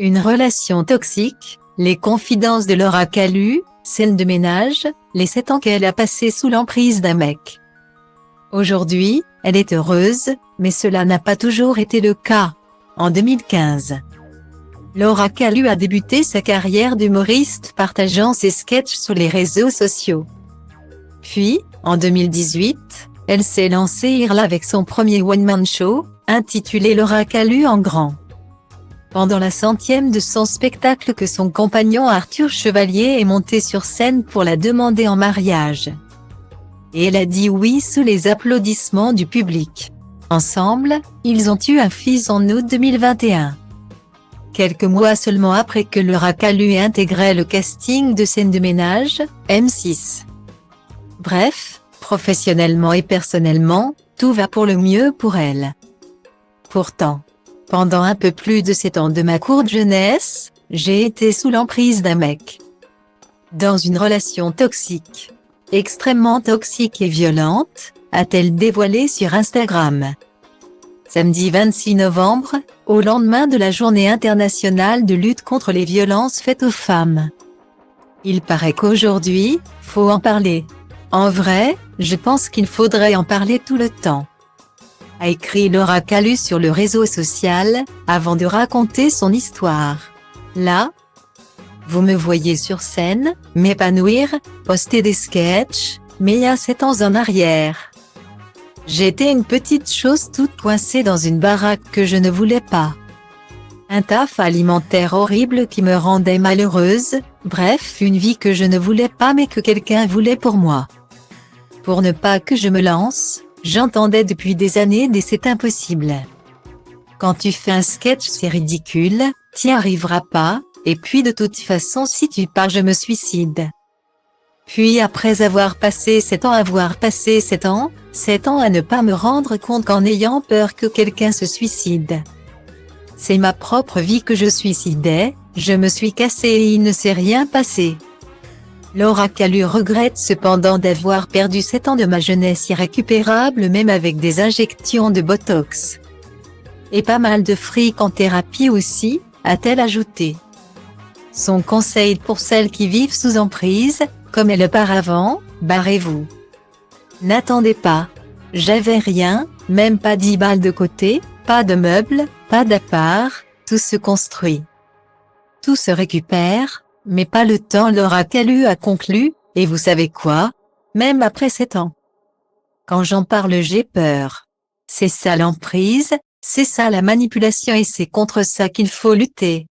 Une relation toxique, les confidences de Laura Calu, scène de ménage, les 7 ans qu'elle a passé sous l'emprise d'un mec. Aujourd'hui, elle est heureuse, mais cela n'a pas toujours été le cas. En 2015, Laura Calu a débuté sa carrière d'humoriste partageant ses sketchs sur les réseaux sociaux. Puis, en 2018, elle s'est lancée avec son premier one-man show, intitulé Laura Calu en grand. Pendant la 100e de son spectacle que son compagnon Arthur Chevalier est monté sur scène pour la demander en mariage. Et elle a dit oui sous les applaudissements du public. Ensemble, ils ont eu un fils en août 2021. Quelques mois seulement après que Laura Calu ait intégré le casting de Scène de ménage, M6. Bref, professionnellement et personnellement, tout va pour le mieux pour elle. Pourtant, pendant un peu plus de 7 ans de ma courte jeunesse, j'ai été sous l'emprise d'un mec. Dans une relation toxique. Extrêmement toxique et violente, a-t-elle dévoilé sur Instagram. Samedi 26 novembre, au lendemain de la Journée internationale de lutte contre les violences faites aux femmes. Il paraît qu'aujourd'hui, faut en parler. En vrai, je pense qu'il faudrait en parler tout le temps. A écrit Laura Calu sur le réseau social, avant de raconter son histoire. Là, vous me voyez sur scène, m'épanouir, poster des sketchs, mais il y a 7 ans en arrière. J'étais une petite chose toute coincée dans une baraque que je ne voulais pas. Un taf alimentaire horrible qui me rendait malheureuse, bref, une vie que je ne voulais pas mais que quelqu'un voulait pour moi. Pour ne pas que je me lance, j'entendais depuis des années c'est impossible. Quand tu fais un sketch c'est ridicule, t'y arriveras pas, et puis de toute façon si tu pars je me suicide. Puis après avoir passé 7 ans à ne pas me rendre compte qu'en ayant peur que quelqu'un se suicide. C'est ma propre vie que je suicidais, je me suis cassée et il ne s'est rien passé. Laura Calu regrette cependant d'avoir perdu 7 ans de ma jeunesse irrécupérable même avec des injections de Botox. Et pas mal de fric en thérapie aussi, a-t-elle ajouté. Son conseil pour celles qui vivent sous emprise, comme elle auparavant, barrez-vous. N'attendez pas. J'avais rien, même pas 10 balles de côté, pas de meubles, pas d'appart, tout se construit. Tout se récupère, mais pas le temps. Laura Calu a conclu, et vous savez quoi? Même après 7 ans. Quand j'en parle j'ai peur. C'est ça l'emprise, c'est ça la manipulation et c'est contre ça qu'il faut lutter.